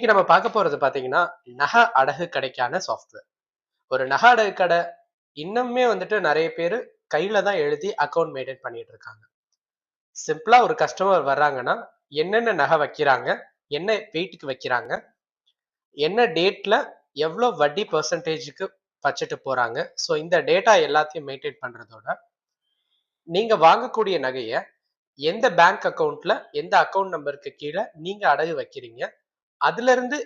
இன்னைக்கு நம்ம பார்க்க போறது பார்த்தீங்கன்னா, நகை அடகு கடைக்கான சாஃப்ட்வேர். ஒரு நகை அடகு கடை இன்னுமே வந்துட்டு நெறைய பேரு கையில தான் எழுதி அக்கவுண்ட் மெயின்டெயின் பண்ணிட்டு இருக்காங்க. சிம்பிளா ஒரு கஸ்டமர் வர்றாங்கன்னா, என்னென்ன நகை வைக்கிறாங்க? என்ன வெயிட்க்கு வைக்கிறாங்க? என்ன டேட்ல எவ்ளோ வட்டி பெர்சன்டேஜ்க்கு வச்சுட்டு போறாங்க? ஸோ இந்த டேட்டா எல்லாத்தையும் மெயின்டெயின் பண்றதோட, நீங்க வாங்கக்கூடிய நகைய எந்த பேங்க் அக்கவுண்ட்ல, எந்த அக்கவுண்ட் நம்பருக்கு கீழ நீங்க அடகு வைக்கிறீங்க? அதிலிருந்து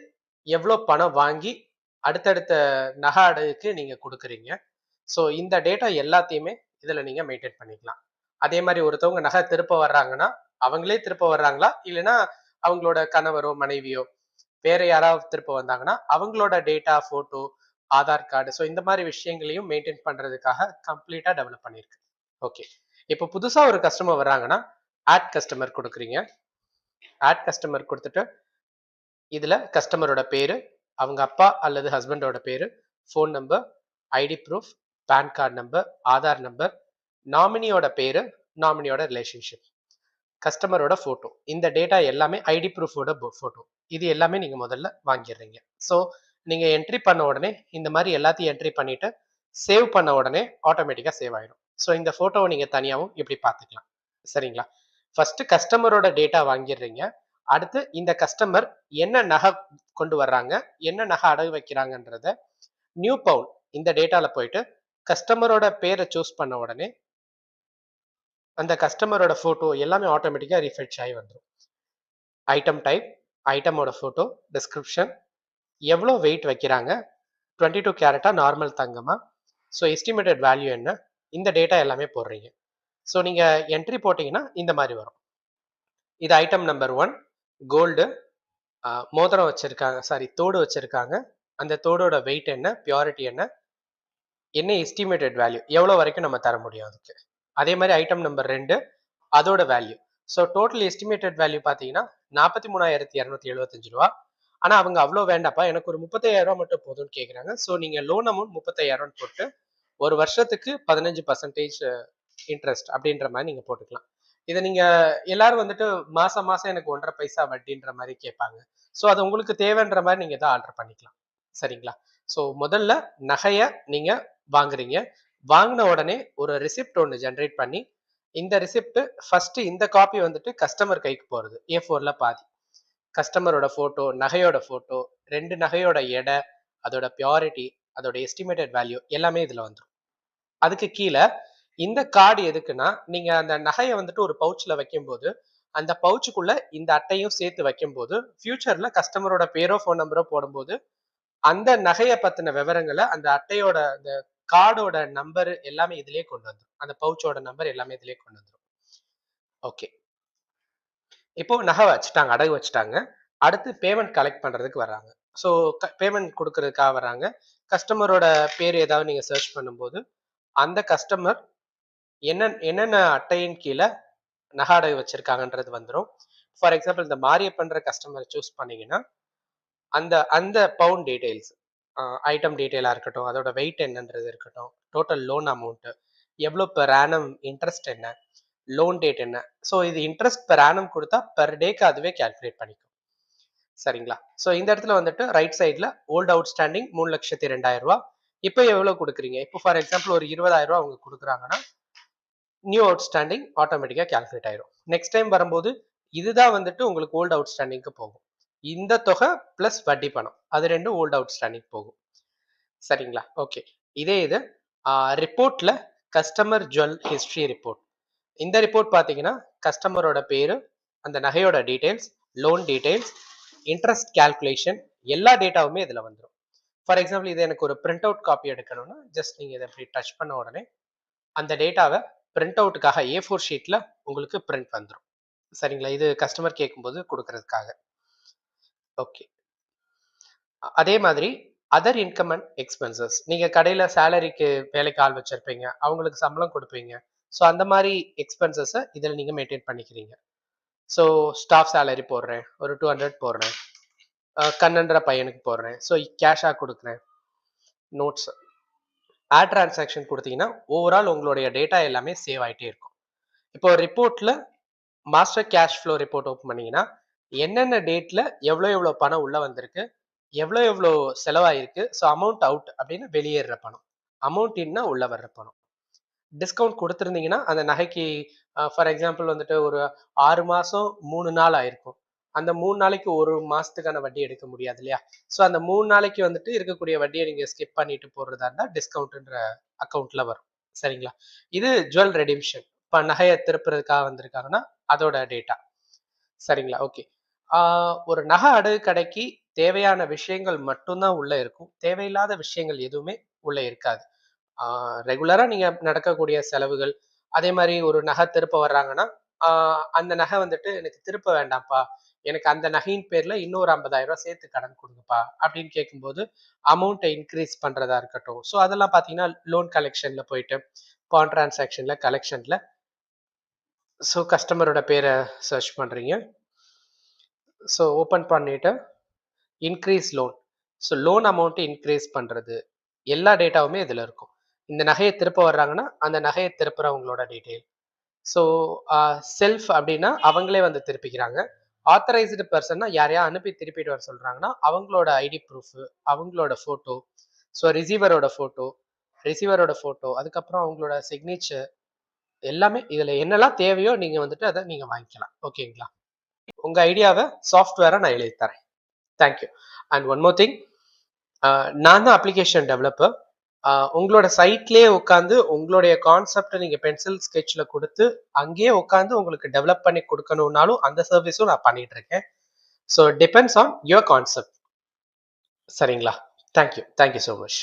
எவ்வளோ பணம் வாங்கி அடுத்தடுத்த நகை அடகுக்கு நீங்க குடுக்குறீங்க. ஸோ இந்த டேட்டா எல்லாத்தையுமே இதுல நீங்க மெயின்டெயின் பண்ணிக்கலாம். அதே மாரி ஒருத்தவங்க நகை திருப்ப வர்றாங்கன்னா, அவங்களே திருப்ப வர்றாங்களா? இல்லன்னா அவங்களோட கணவரோ, மனைவியோ வேற யாராவது திருப்ப வந்தாங்கன்னா, அவங்களோட data, photo, Aadhaar card so இந்த மாரி விஷயங்களையும் மெயின்டெயின் பண்றதுக்காக கம்ப்ளீட்டா டெவலப் பண்ணியிருக்கு. ஓகே. இப்போ புதுசா ஒரு கஸ்டமர் வர்றாங்கன்னா, ஆட் கஸ்டமர் குடுக்குறீங்க. ஆட் கஸ்டமர் குடுத்துட்டு இதுல கஸ்டமரோட பேரு, அவங்க அப்பா அல்லது ஹஸ்பண்டோட பேரு, phone number, ID proof, PAN card number, Aadhaar number, நாமினியோட பேரு, நாமினியோட ரிலேஷன்ஷிப், கஸ்டமரோட ஃபோட்டோ. இந்த டேட்டா எல்லாமே ஐடி ப்ரூஃபோட ஃபோட்டோ. இது எல்லாமே நீங்க முதல்ல வாங்கிடுறீங்க. ஸோ நீங்க என்ட்ரி பண்ண உடனே இந்த மாதிரி எல்லாத்தையும் என்ட்ரி பண்ணிட்டு சேவ் பண்ண உடனே ஆட்டோமேட்டிக்கா சேவ் ஆயிடும். ஸோ இந்த ஃபோட்டோவை நீங்க தனியாவும் இப்படி பார்த்துக்கலாம். சரிங்களா? ஃபர்ஸ்ட் கஸ்டமரோட டேட்டா வாங்கிடுறீங்க. அடுத்து இந்த கஸ்டமர் என்ன நகை கொண்டு வர்றாங்க, என்ன நகை அடகு வைக்கிறாங்கன்றத நியூ பவுன் இந்த டேட்டால போயிட்டு கஸ்டமரோட பேரை சூஸ் பண்ண உடனே அந்த கஸ்டமரோட போட்டோ எல்லாமே ஆட்டோமேட்டிக்கா ரிஃப்ரெஷ் ஆகி வந்துடும். ஐட்டம் டைப், ஐட்டமோட போட்டோ, டிஸ்கிரிப்ஷன், எவ்வளோ வெயிட் வைக்கிறாங்க, 22 கேரட்டா நார்மல் தங்கமா, ஸோ எஸ்டிமேட்டட் வேல்யூ என்ன, இந்த டேட்டா எல்லாமே போடுறீங்க. ஸோ நீங்க என்ட்ரி போட்டீங்கன்னா இந்த மாதிரி வரும். இது ஐட்டம் நம்பர் 1 கோல்டு. மோதிரம் வச்சிருக்காங்க, சாரி தோடு வச்சிருக்காங்க. அந்த தோடோட வெயிட் என்ன, பியூரிட்டி என்ன, என்ன எஸ்டிமேட்டட் வேல்யூ எவ்வளோ வரைக்கும் நம்ம தர முடியும் அதுக்கு. அதே மாதிரி ஐட்டம் நம்பர் 2 அதோட value. So total estimated value பார்த்தீங்கன்னா 43,275 ரூபா. ஆனால் அவங்க அவ்வளோ வேண்டாப்பா, எனக்கு ஒரு 35,000 மட்டும் போதும்னு கேட்குறாங்க. ஸோ நீங்கள் லோன் அமௌண்ட் 35,000 போட்டு ஒரு வருஷத்துக்கு 15% இன்ட்ரெஸ்ட் அப்படின்ற மாதிரி நீங்கள் போட்டுக்கலாம். இதை நீங்க எல்லாரும் வந்துட்டு மாசம் மாசம் எனக்கு 1.5 பைசா வட்டின்ற மாதிரி கேட்பாங்க. ஸோ அது உங்களுக்கு தேவைன்ற மாதிரி நீங்க தான் ஆர்டர் பண்ணிக்கலாம். சரிங்களா? ஸோ முதல்ல நகைய நீங்க வாங்குறீங்க. வாங்கின உடனே ஒரு ரிசிப்ட் ஒன்று ஜென்ரேட் பண்ணி இந்த ரிசிப்ட் ஃபர்ஸ்ட் இந்த காப்பி வந்துட்டு கஸ்டமர் கைக்கு போறது A4ல பாதி. கஸ்டமரோட போட்டோ, நகையோட போட்டோ, 2 நகையோட எடை, அதோட பியூரிட்டி, அதோட எஸ்டிமேட்டட் வேல்யூ எல்லாமே இதுல வந்துடும். அதுக்கு கீழே இந்த கார்டு எதுக்குன்னா, நீங்க அந்த நகைய வந்துட்டு ஒரு பவுச்ல வைக்கும்போது, அந்த பவுச்சுக்குள்ள இந்த அட்டையும் சேர்த்து வைக்கும்போது, ஃபியூச்சர்ல கஸ்டமரோட பேரோ, ஃபோன் நம்பரோ போடும்போது, அந்த நகைய பத்தின விவரங்கள அந்த அட்டையோட அந்த கார்டோட நம்பர் எல்லாமே இதிலேயே கொண்டு வந்துரும். அந்த பவுச்சோட நம்பர் எல்லாமே இதிலேயே கொண்டு வந்துரும். ஓகே. இப்போ நகை வச்சுட்டாங்க, அடகு வச்சுட்டாங்க. அடுத்து பேமெண்ட் கலெக்ட் பண்றதுக்கு வர்றாங்க. ஸோ பேமெண்ட் குடுக்கறதுக்காக வர்றாங்க. கஸ்டமரோட பேர் ஏதாவது நீங்க சர்ச் பண்ணும்போது, அந்த கஸ்டமர் என்னென்ன அட்டையின் கீழ நகை அடகு வச்சிருக்காங்கன்றது வந்துரும். ஃபார் எக்ஸாம்பிள் இந்த மாரியப்பன்ற கஸ்டமர் சூஸ் பண்ணீங்கன்னா, அந்த அந்த பவுண்ட் டீடைல்ஸ், ஐட்டம் டீடைலா இருக்கட்டும், அதோட வெயிட் என்னன்றது இருக்கட்டும், டோட்டல் லோன் அமௌண்ட், எவ்வளோ பெர் ஆனம் இன்ட்ரெஸ்ட் என்ன, லோன் டேட் என்ன. ஸோ இது இன்ட்ரெஸ்ட் பெர் ஆனம் குடுத்தா பெர் டேக்கு அதுவே கால்குலேட் பண்ணிக்கும். சரிங்களா? ஸோ இந்த இடத்துல வந்துட்டு ரைட் சைட்ல ஓல்ட் அவுட்ஸ்டாண்டிங் ரூ. 3,02,000. இப்போ எவ்வளோ குடுக்குறீங்க? இப்போ ஃபார் எக்ஸாம்பிள் ஒரு ரூ. 20,000 அவங்க குடுக்குறாங்கன்னா, நியூ அவுட்ஸ்டாண்டிங் ஆட்டோமேட்டிக்கா கால்குலேட் ஆயிரும். நெக்ஸ்ட் டைம் வரும்போது இதுதான் வந்துட்டு உங்களுக்கு ஓல்ட் அவுட்ஸ்டாண்டிங்க்கு போகும். இந்த தொகை பிளஸ் வட்டி பணம் அது ரெண்டும் ஓல்ட் அவுட்ஸ்டாண்டிங் போகும். சரிங்களா? ஓகே. இதே இது ரிப்போர்ட்ல கஸ்டமர் ஜுவல் ஹிஸ்டரி ரிப்போர்ட். இந்த ரிப்போர்ட் பார்த்தீங்கன்னா, கஸ்டமரோட பேரு, அந்த நகையோட details, loan details, interest calculation எல்லா டேட்டாவுமே இதுல வந்துரும். ஃபார் எக்ஸாம்பிள் இது எனக்கு ஒரு பிரிண்ட் அவுட் காப்பி எடுக்கணும்னா, ஜஸ்ட் நீங்க இத இப்படி டச் பண்ண உடனே அந்த டேட்டாவ பிரிண்ட் அவுட்டுக்காக A4 ஷீட்ல உங்களுக்கு பிரிண்ட் வந்துரும். சரிங்களா? இது கஸ்டமர் கேட்கும்போது குடுக்கறதுக்காக. ஓகே. அதே மாதிரி அதர் இன்கம் அண்ட் எக்ஸ்பென்சஸ். நீங்க கடையில சேலரிக்கு வேலைக்கு ஆள் வச்சிருப்பீங்க. அவங்களுக்கு சம்பளம் குடுப்பீங்க. ஸோ அந்த மாரி எக்ஸ்பென்சஸ இதுல நீங்க மெயின்டெயின் பண்ணிக்கிறீங்க. ஸோ ஸ்டாஃப் சேலரி போடுறேன். ஒரு 200 போடுறேன். கண்ணன்ற பையனுக்கு போடுறேன். ஸோ கேஷா குடுக்குறேன். நோட்ஸ். ஆட் டிரான்சாக்ஷன் குடுத்தீங்கன்னா, ஓவரால் உங்களுடைய டேட்டா எல்லாமே சேவ் ஆயிட்டே இருக்கும். இப்போ ரிப்போர்ட்ல master cash flow report open பண்ணீங்கன்னா, என்னென்ன டேட்ல எவ்வளோ பணம் உள்ள வந்திருக்கு, எவ்வளோ செலவாயிருக்கு. ஸோ அமௌண்ட் அவுட் அப்படின்னு வெளியேறுற பணம். அமௌண்ட் இன்னா உள்ள வர்ற பணம். டிஸ்கவுண்ட் குடுத்திருந்தீங்கன்னா, அந்த நகைக்கு ஃபார் எக்ஸாம்பிள் வந்துட்டு ஒரு 6 மாசம் 3 நாள் ஆயிருக்கும். அந்த 3 நாளைக்கு 1 மாசத்துக்கான வட்டி எடுக்க முடியாது இல்லையா? ஸோ அந்த 3 நாளைக்கு வந்துட்டு இருக்கக்கூடிய வட்டிய நீங்க ஸ்கிப் பண்ணிட்டு போடுறதா இருந்தா, டிஸ்கவுண்ட்ன்ற அக்கவுண்ட்ல வரும். சரிங்களா? இது ஜுவல் ரெடிம்ஷன். இப்ப நகைய திருப்புறதுக்காக வந்திருக்காங்கன்னா, அதோட டேட்டா. சரிங்களா? ஓகே. ஆ ஒரு நகை அடகு கடைக்கு தேவையான விஷயங்கள் மட்டும் தான் உள்ள இருக்கும். தேவையில்லாத விஷயங்கள் எதுவுமே உள்ள இருக்காது. ஆ ரெகுலரா நீங்க நடக்கக்கூடிய செலவுகள், அதே மாரி ஒரு நகை திருப்ப வர்றாங்கன்னா, ஆ அந்த நகை வந்துட்டு எனக்கு திருப்ப வேண்டாம்ப்பா. எனக்கு அந்த நகையின் பேர்ல இன்னொரு ரூ. 50,000 சேர்த்து கடன் குடுங்கப்பா அப்படின்னு கேட்கும்போது, அமௌண்ட்ட இன்கிரீஸ் பண்றதா இருக்கட்டும். ஸோ அதெல்லாம் பார்த்தீங்கன்னா, லோன் கலெக்ஷன்ல போயிட்டு, பாண்ட் டிரான்சாக்ஷன்ல, கலெக்ஷன்ல ஸோ கஸ்டமரோட பேர சர்ச் பண்றீங்க. ஸோ ஓப்பன் பண்ணிட்டு increase loan. So loan amount increase பண்றது. எல்லா டேட்டாவுமே இதுல இருக்கும். இந்த நகைய திருப்ப வர்றாங்கன்னா, அந்த நகைய திருப்புறவங்களோட டீட்டெயில். ஸோ செல்ஃப் அப்டின்னா அவங்களே வந்து திருப்பிக்கிறாங்க. ஆத்தரைஸ்டு பெர்சன்னா யாரையா அனுப்பி திருப்பிட்டு வர சொல்றாங்கன்னா, அவங்களோட ஐடி ப்ரூஃப், அவங்களோட ஃபோட்டோ, ஸோ ரிசீவரோட ஃபோட்டோ, அதுக்கப்புறம் அவங்களோட சிக்னேச்சர் எல்லாமே இதுல என்னலாம் தேவையோ நீங்க வந்துட்டு அத நீங்க வாங்கிக்கலாம். ஓகேங்களா? உங்க ஐடியாவ சாஃப்ட்வேரா நான் எழுதி தரேன். Thank you. And one more thing. நான் தான் அப்ளிகேஷன் டெவலப்பர். உங்களோட சைட்லயே உட்காந்து உங்களுடைய கான்செப்ட்ட நீங்க பென்சில் ஸ்கெட்ச்ல குடுத்து, அங்கேயே உட்காந்து உங்களுக்கு டெவலப் பண்ணி குடுக்கணும்னாலும், அந்த சர்வீஸும் நான் பண்ணிட்டு இருக்கேன். So depends on your concept. சரிங்களா? Thank you. Thank you so much.